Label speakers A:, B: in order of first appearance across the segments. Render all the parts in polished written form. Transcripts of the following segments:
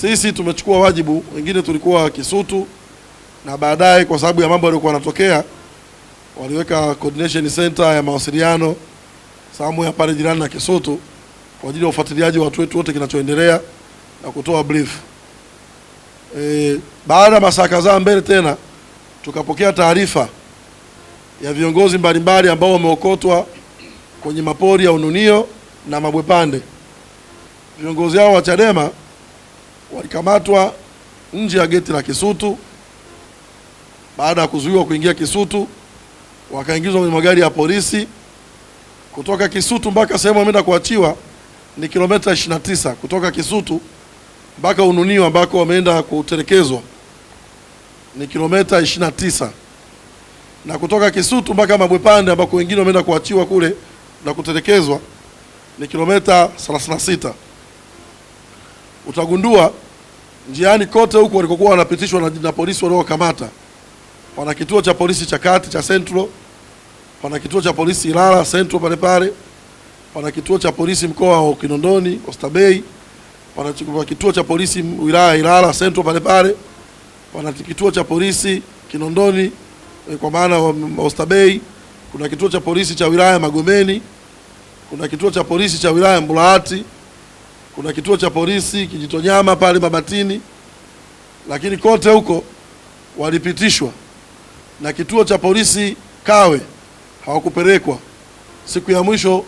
A: sisi tumechukua wajibu, wengine tulikuwa Kisutu, na baadaye kwa sababu ya mambo yaliokuwa yanatokea waliweka coordination center ya mawasiliano sehemu ya pale jirani na Kisutu kwa ajili ya ufuatiliaji wa watu wetu wote kinachoendelea na kutoa brief. Baada ya masaa kadhaa mbele tena tukapokea taarifa ya viongozi mbalimbali ambao wameokotwa kwenye mapori ya Ununio na Mabwepande. Viongozi hao wa Chadema walikamatwa nje ya geti la Kisutu. Baada ya kuzuiwa kuingia Kisutu, wakaingizwa kwenye magari ya polisi. Kutoka Kisutu mpaka sehemu wameenda kuachiwa ni kilomita 29 kutoka Kisutu mpaka Ununio ambako wameenda kutelekezwa ni kilomita 29, na kutoka Kisutu mpaka Mabwepande ambako wengine wameenda kuachiwa kule na kutelekezwa ni kilomita 36. Utagundua njiani kote huko walikokuwa wanapitishwa na polisi waliokamata, pana kituo cha polisi cha kati cha Central, pana kituo cha polisi Ilala Central pale pale, pana kituo cha polisi mkoa wa Kinondoni Oysterbay, pana kituo cha polisi wilaya Ilala Central pale pale, pana kituo cha polisi Kinondoni kwa maana Oysterbay, kuna kituo cha polisi cha wilaya Magomeni, kuna kituo cha polisi cha wilaya Mbulahati, kuna kituo cha polisi Kijitonyama pale Mabatini, lakini kote huko walipitishwa. Na kituo cha polisi Kawe hawakupelekwa. Siku ya mwisho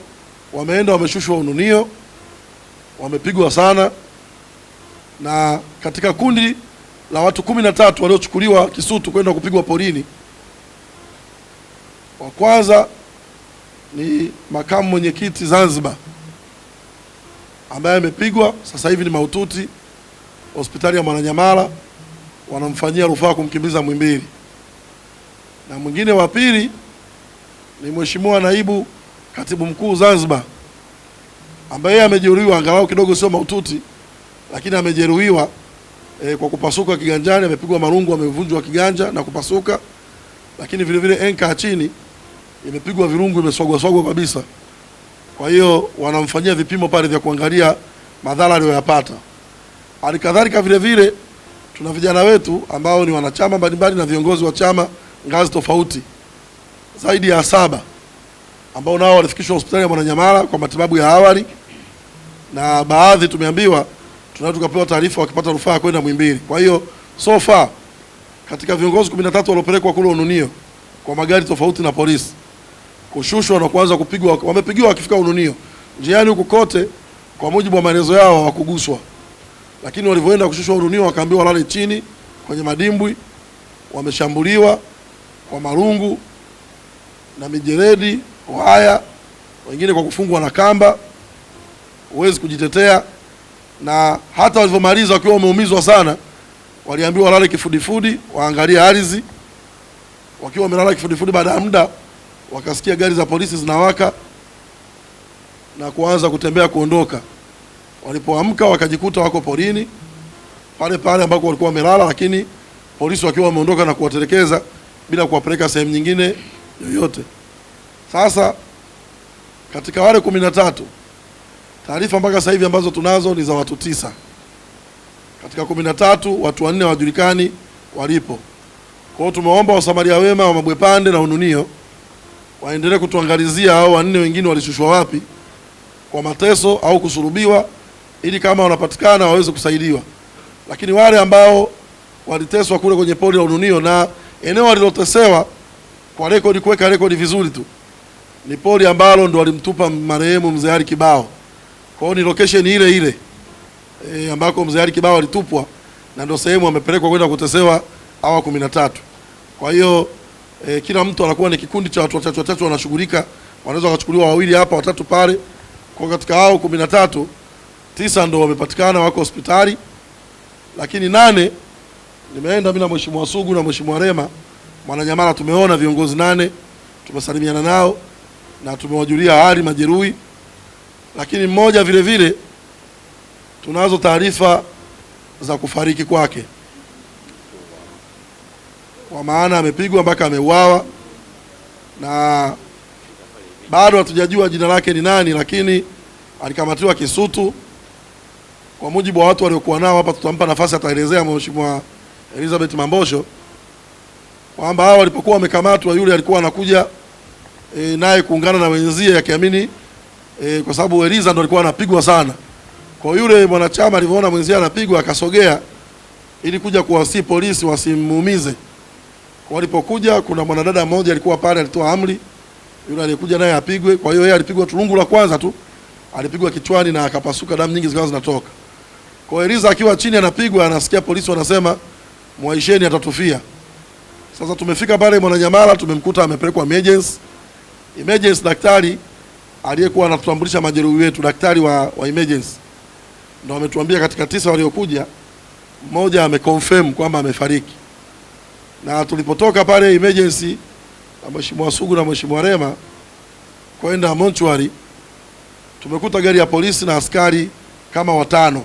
A: wameenda wameshushwa Ununio, wamepigwa sana. Na katika kundi la watu 13 waliochukuliwa Kisutu kwenda kupigwa porini, wa kwanza ni makamu mwenyekiti Zanzibar ambaye amepigwa, sasa hivi ni mahututi hospitali ya Mwananyamala, wanamfanyia rufaa kumkimbiza Muhimbili. Na mwingine wa pili ni mheshimiwa naibu katibu mkuu Zanzibar ambaye amejeruhiwa, angalau kidogo sio mahututi, lakini amejeruhiwa kwa kupasuka kiganjani, amepigwa marungu, amevunjwa kiganja na kupasuka, lakini vile vile enka chini imepigwa virungu, imesogwa kabisa. Kwa hiyo wanamfanyia vipimo pale vya kuangalia madhara aliyoyapata. Halikadhalika vile vile tuna vijana wetu ambao ni wanachama mbalimbali na viongozi wa chama ngazi tofauti zaidi ya 7 ambao nao walifikishwa hospitali ya Mwananyamala kwa matibabu ya awali, na baadhi tumeambiwa tunaweza tukapewa taarifa wakipata rufaa kwenda Muhimbili. Kwa hiyo so far katika viongozi 13 waliopelekwa kule Ununio kwa magari tofauti na polisi, kushushwa na kuanza kupigwa, wamepigiwa wakifika Ununio. Njiani huko kote kwa mujibu wa maelezo yao hawakuguswa, lakini walivyoenda kushushwa Ununio wakaambiwa walale chini kwenye madimbwi. Wameshambuliwa kwa marungu na mijeredi, waya, wengine kwa kufungwa na kamba, huwezi kujitetea. Na hata walivyomaliza wakiwa wameumizwa sana, waliambiwa walale kifudifudi, waangalie ardhi. Wakiwa wamelala kifudifudi, baada ya muda wakasikia gari za polisi zinawaka na kuanza kutembea kuondoka. Walipoamka wakajikuta wako porini pale pale ambako walikuwa wamelala, lakini polisi wakiwa wameondoka na kuwatelekeza bila kuwapeleka sehemu nyingine yoyote. Sasa katika wale 13, taarifa mpaka sasa hivi ambazo tunazo ni za watu 9. Katika 13 watu 4 hawajulikani walipo. Kwa hiyo tumeomba wasamaria wema wa Mabwepande na Ununio waendelee kutuangalizia hao 4 wengine walishushwa wapi kwa mateso au kusulubiwa, ili kama wanapatikana waweze kusaidiwa. Lakini wale ambao waliteswa kule kwenye pori la Ununio, na eneo walilotesewa kwa rekodi, kuweka rekodi vizuri tu, ni pori ambalo ndo walimtupa marehemu Mzee Ali Kibao. Kwa hiyo ni location ile ile ambako Mzee Ali Kibao alitupwa, na ndio sehemu wamepelekwa kwenda kutesewa hawa 13. Kwa hiyo kila mtu anakuwa ni kikundi cha watu watatu wanashughulika, wanaweza kuchukuliwa 2 hapa 3 pale. Kwa katika hao 13, 9 ndio wamepatikana wako hospitali, lakini 8 nimeenda mimi na Mheshimiwa Sugu na Mheshimiwa Rema Mwananyamala, tumeona viongozi 8, tumesalimiana nao na tumewajulia hali majeruhi. Lakini mmoja vile vile tunazo taarifa za kufariki kwake, kwa maana amepigwa mpaka ameuawa, na bado hatujajua jina lake ni nani, lakini alikamatiwa Kisutu kwa mujibu wa watu waliokuwa nao hapa, tutampa nafasi ataelezea Mheshimiwa Elizabeth Mambosho kwamba hao walipokuwa wamekamatwa, yule alikuwa anakuja naye kuungana na wenzie akiamini kwa sababu Eliza ndo alikuwa anapigwa sana. Kwa yule mwanachama alivyoona mwenzie anapigwa akasogea ili kuja kuwasi polisi wasimuumize. Walipokuja kuna mwanadada mmoja alikuwa pale alitoa amri yule alikuja naye apigwe. Kwa hiyo yeye alipigwa tulungu la kwanza tu, alipigwa kichwani na akapasuka, damu nyingi zikawa zinatoka. Kwa Eliza akiwa chini anapigwa, anasikia polisi wanasema muaisheni atatufia. Sasa tumefika pale Mwananyamala, tumemkuta amepelekwa emergency. Emergency daktari aliyekuwa anatutambulisha majeruhi wetu, daktari wa emergency ndio ametuambia katika 9 waliokuja mmoja ameconfirm kwamba amefariki. Na tulipotoka pale emergency na Mheshimiwa Sugu na Mheshimiwa Rema kwenda mortuary, tumekuta gari ya polisi na askari kama 5.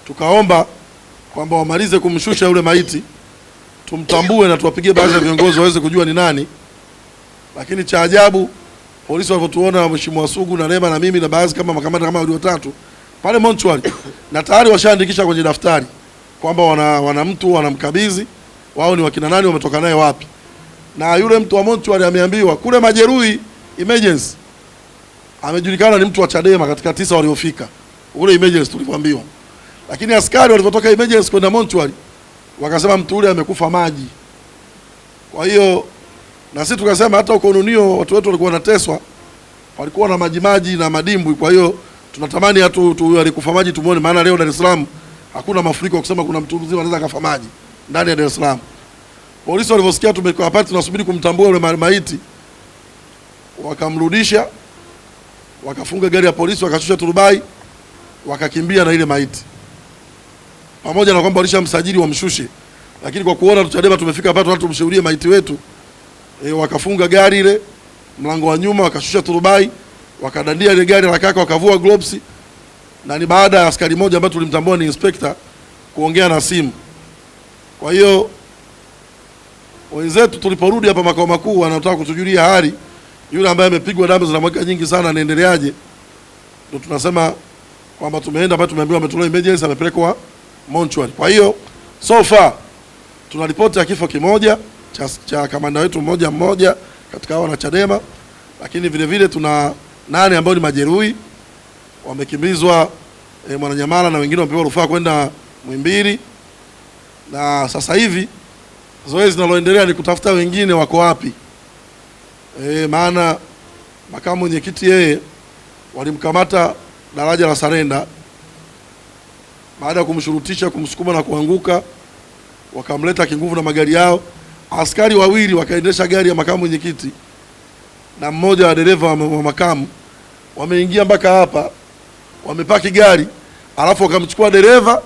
A: Tukaomba kwamba wamalize kumshusha yule maiti, tumtambue na tuwapigie baadhi ya viongozi waweze kujua ni nani. Lakini cha ajabu, polisi walipotuona Mheshimiwa Sugu na Rema na mimi na baadhi kama makamanda kama wale 3 pale mortuary, na tayari washaandikisha kwenye daftari kwamba wana mtu wanamkabidhi, wao ni wakina nani, wametoka naye wapi. Na yule mtu wa mortuary ameambiwa kule majeruhi emergency amejulikana ni mtu wa Chadema katika 9 waliofika ule emergency tulivyoambiwa. Lakini askari walipotoka emergency kwenda mortuary wakasema mtu ule amekufa maji. Kwa hiyo na sisi tukasema hata uko Ununio watu wetu walikuwa wanateswa, walikuwa na maji na madimbwi. Kwa hiyo tunatamani hatu alikufa maji tumuone, maana leo Dar es Salaam hakuna mafuriko kusema kuna mtu mzima anaweza kafa maji ndani ya Dar es Salaam. Polisi walivyosikia tumekaa hapa tunasubiri kumtambua yule maiti, wakamrudisha, wakafunga gari ya polisi, wakashusha turubai, wakakimbia na ile maiti. Pamoja na kwamba walishamsajili wamshushe, lakini kwa kuona Chadema tumefika hapa watu tumshuhudie maiti wetu, wakafunga gari ile mlango wa nyuma, wakashusha turubai, wakadandia ile gari la kaka, wakavua gloves. Na ni baada ya askari mmoja ambaye tulimtambua ni inspector kuongea na simu. Kwa hiyo wenzetu tuliporudi hapa makao makuu wanataka kutujulia hali yule ambaye amepigwa damu zinamweka nyingi sana, anaendeleaje. Ndio tunasema kwamba tumeenda hapa, tumeambiwa ametolewa emergency, amepelekwa mortuary. Kwa hiyo so far tuna ripoti ya kifo kimoja cha kamanda wetu mmoja katika hao na Chadema, lakini vile vile tuna 8 ambao ni majeruhi wamekimbizwa Mwananyamala na wengine wamepewa rufaa kwenda Muhimbili. Na sasa hivi zoezi linaloendelea ni kutafuta wengine wako wapi. Maana makamu mwenyekiti yeye walimkamata daraja la Sarenda, baada ya kumshurutisha, kumsukuma na kuanguka, wakamleta kinguvu na magari yao. Askari 2 wakaendesha gari ya makamu mwenyekiti na mmoja wa dereva wa makamu, wameingia mpaka hapa, wamepaki gari, alafu wakamchukua dereva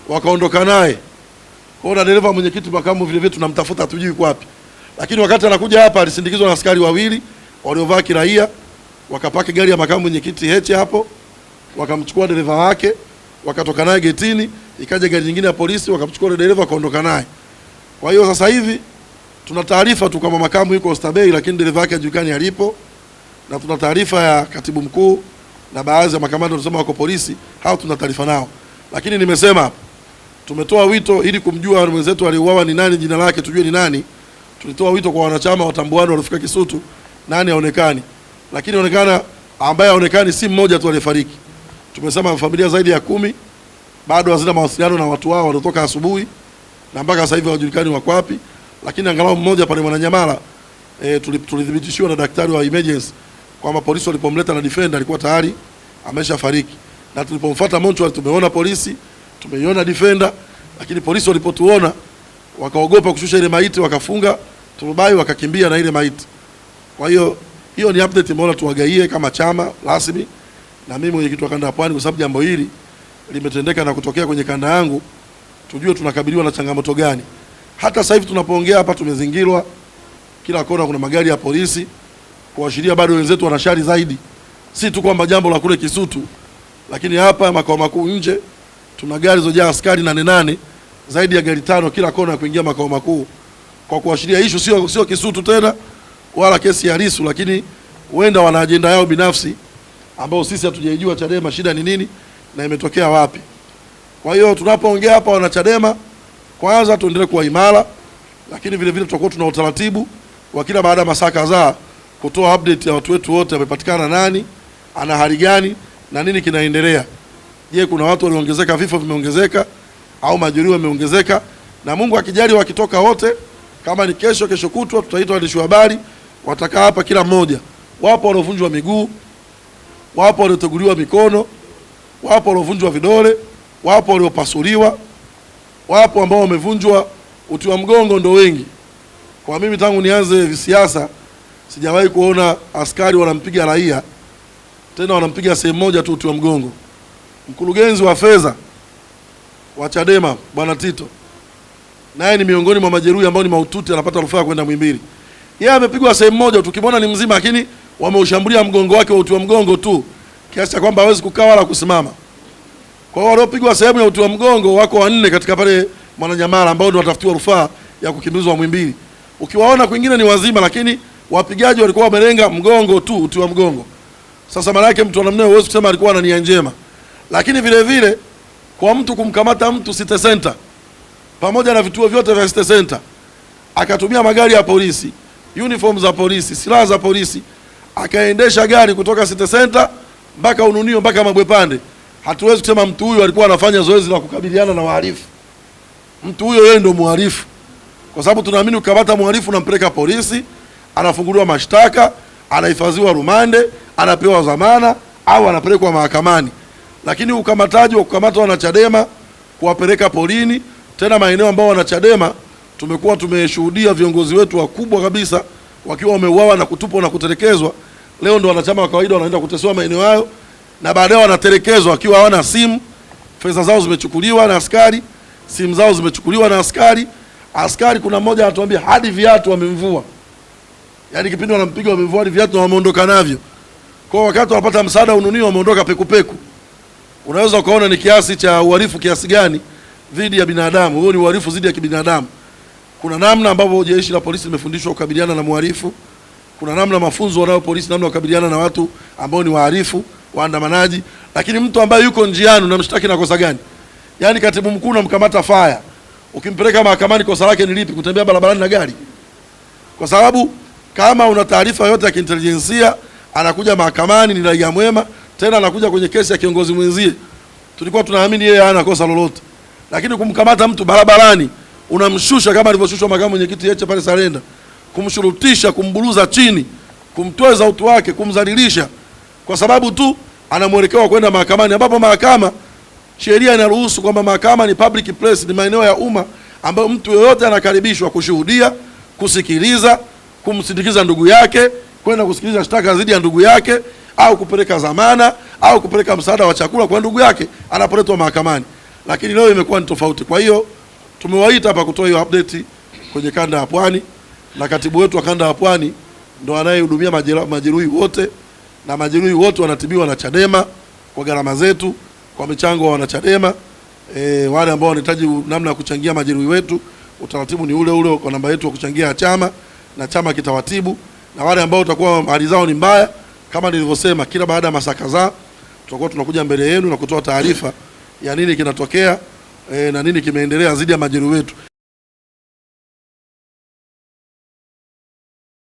A: wakaondoka naye. Kwa hiyo dereva mwenyekiti makamu vile vile tunamtafuta, hatujui yuko wapi. Lakini wakati anakuja hapa alisindikizwa na askari 2 waliovaa kiraia, wakapaki gari ya makamu mwenyekiti Heche hapo, wakamchukua dereva wake, wakatoka naye getini, ikaja gari nyingine ya polisi, wakamchukua dereva wakaondoka naye. Kwa hiyo sasa hivi tuna taarifa tu kama makamu yuko Oysterbay, lakini dereva wake hajulikani alipo, na tuna taarifa ya katibu mkuu na baadhi ya makamanda wanasema wako polisi, hao tuna taarifa nao. Lakini nimesema tumetoa wito ili kumjua mwenzetu aliuawa ni nani, jina lake tujue ni nani. Tulitoa wito kwa wanachama watambuano waliofika Kisutu, nani aonekani. Lakini onekana ambaye aonekani si mmoja tu aliyefariki. Tumesema familia zaidi ya 10 bado hazina mawasiliano na watu wao waliotoka asubuhi na mpaka sasa hivi hawajulikani wako wapi. Lakini angalau mmoja pale Mwananyamala tulithibitishiwa na daktari wa emergency kwamba polisi walipomleta na defender alikuwa tayari ameshafariki. Na tulipomfuata mortuary tumeona polisi, tumeiona defender, lakini polisi walipotuona wakaogopa kushusha ile maiti, wakafunga turubai wakakimbia na ile maiti. Kwa hiyo hiyo ni update mbona tuwagaie kama chama rasmi na mimi mwenyekiti wa kanda ya Pwani, kwa sababu jambo hili limetendeka na kutokea kwenye kanda yangu, tujue tunakabiliwa na changamoto gani. Hata sasa hivi tunapoongea hapa tumezingirwa kila kona, kuna magari ya polisi kuashiria bado wenzetu wanashari zaidi. Si tu kwamba jambo la kule Kisutu, lakini hapa makao makuu nje tuna gari zojaa askari 8 zaidi ya gari 5 kila kona kuingia makao makuu, kwa kuashiria issue sio Kisutu tena wala kesi ya Lissu, lakini huenda wana ajenda yao binafsi ambao sisi hatujaijua Chadema shida ni nini, na imetokea wapi. Kwa hiyo tunapoongea hapa wanachadema, kwanza tuendelee kuwa imara, lakini vile vile tutakuwa tuna utaratibu wa kila baada ya masaa kadhaa kutoa update ya watu wetu wote, amepatikana nani, ana hali gani na nini kinaendelea. Je, kuna watu waliongezeka, vifo vimeongezeka au majeruhi wameongezeka? Na Mungu akijali wakitoka wote, kama ni kesho kutwa, tutaita waandishi wa habari, watakaa hapa kila mmoja. Wapo waliovunjwa miguu, wapo walioteguliwa mikono, wapo waliovunjwa vidole, wapo waliopasuliwa, wapo ambao wamevunjwa uti wa mgongo, ndo wengi. Kwa mimi tangu nianze visiasa sijawahi kuona askari wanampiga raia, tena wanampiga sehemu moja tu, uti wa mgongo. Mkurugenzi wa fedha wa Chadema Bwana Tito, naye ni miongoni mwa majeruhi ambao ni mahututi, anapata rufaa kwenda Muhimbili. Yeye amepigwa sehemu moja, tukimwona ni mzima, lakini wameushambulia mgongo wake wa uti wa mgongo tu, kiasi cha kwamba hawezi kukaa wala kusimama. Kwa hiyo waliopigwa sehemu ya uti wa mgongo wako 4 katika pale Mwananyamala, ambao ndio watafutiwa rufaa ya kukimbizwa Muhimbili. Ukiwaona kwingine ni wazima, lakini wapigaji walikuwa wamelenga mgongo tu, uti wa mgongo. Sasa maana yake mtu wa namna hiyo huwezi kusema alikuwa na nia njema. Lakini vile vile kwa mtu kumkamata mtu City Center pamoja na vituo vyote vya City Center, akatumia magari ya polisi, uniform za polisi, silaha za polisi, akaendesha gari kutoka City Center mpaka Ununio mpaka Mabwepande, hatuwezi kusema mtu huyu alikuwa anafanya zoezi la kukabiliana na wahalifu. Mtu huyo yeye ndio mhalifu, kwa sababu tunaamini ukamata mhalifu unampeleka polisi, anafunguliwa mashtaka, anahifadhiwa rumande, anapewa dhamana au anapelekwa mahakamani. Lakini ukamataji wa kukamata wanachadema kuwapeleka polini, tena maeneo ambao wanachadema tumekuwa tumeshuhudia viongozi wetu wakubwa kabisa wakiwa wameuawa na kutupwa na kutelekezwa, leo ndo wanachama wa kawaida wanaenda kutesewa maeneo hayo, na baadaye wanatelekezwa wakiwa hawana simu, fedha zao zimechukuliwa na askari, simu zao zimechukuliwa na askari. Askari kuna mmoja anatuambia hadi viatu wamemvua. Yaani kipindi wanampiga wamemvua hadi viatu na wameondoka navyo. Kwa wakati wanapata msaada Ununio wameondoka pekupeku. Unaweza ukaona ni kiasi cha uhalifu kiasi gani dhidi ya binadamu. Huo ni uhalifu dhidi ya kibinadamu. Kuna namna ambavyo jeshi la polisi limefundishwa kukabiliana na mhalifu. Kuna namna mafunzo wanayo polisi namna kukabiliana na watu ambao ni wahalifu, waandamanaji. Lakini mtu ambaye yuko njiani unamshtaki na kosa gani? Yaani katibu mkuu unamkamata fire, ukimpeleka mahakamani kosa lake ni lipi? Kutembea barabarani na gari? Kwa sababu kama una taarifa yote ya kiintelijensia, anakuja mahakamani ni raia mwema, tena anakuja kwenye kesi ya kiongozi mwenzie, tulikuwa tunaamini yeye hana kosa lolote. Lakini kumkamata mtu barabarani, unamshusha kama alivyoshushwa makamu mwenyekiti Heche pale Sarenda, kumshurutisha, kumburuza chini, kumtoeza utu wake, kumdhalilisha kwa sababu tu ana mwelekeo kwenda mahakamani, ambapo mahakama sheria inaruhusu kwamba mahakama ni public place, ni maeneo ya umma ambayo mtu yeyote anakaribishwa kushuhudia, kusikiliza, kumsindikiza ndugu yake, kwenda kusikiliza shtaka dhidi ya ndugu yake, au kupeleka dhamana au kupeleka msaada wa chakula kwa ndugu yake anapoletwa mahakamani. Lakini leo imekuwa ni tofauti. Kwa hiyo tumewaita hapa kutoa hiyo update kwenye kanda ya Pwani, na katibu wetu wa kanda ya Pwani ndo anayehudumia majeruhi wote, na majeruhi wote wanatibiwa na Chadema kwa gharama zetu, kwa michango wa wanachadema. Wale ambao wanahitaji namna ya kuchangia majeruhi wetu, utaratibu ni ule ule kwa namba yetu ya kuchangia ya chama, na chama kitawatibu. Na wale ambao utakuwa hali zao ni mbaya, kama nilivyosema, kila baada ya masaa kadhaa tutakuwa tunakuja mbele yenu na kutoa taarifa ya nini kinatokea na nini kimeendelea dhidi ya majeruhi wetu.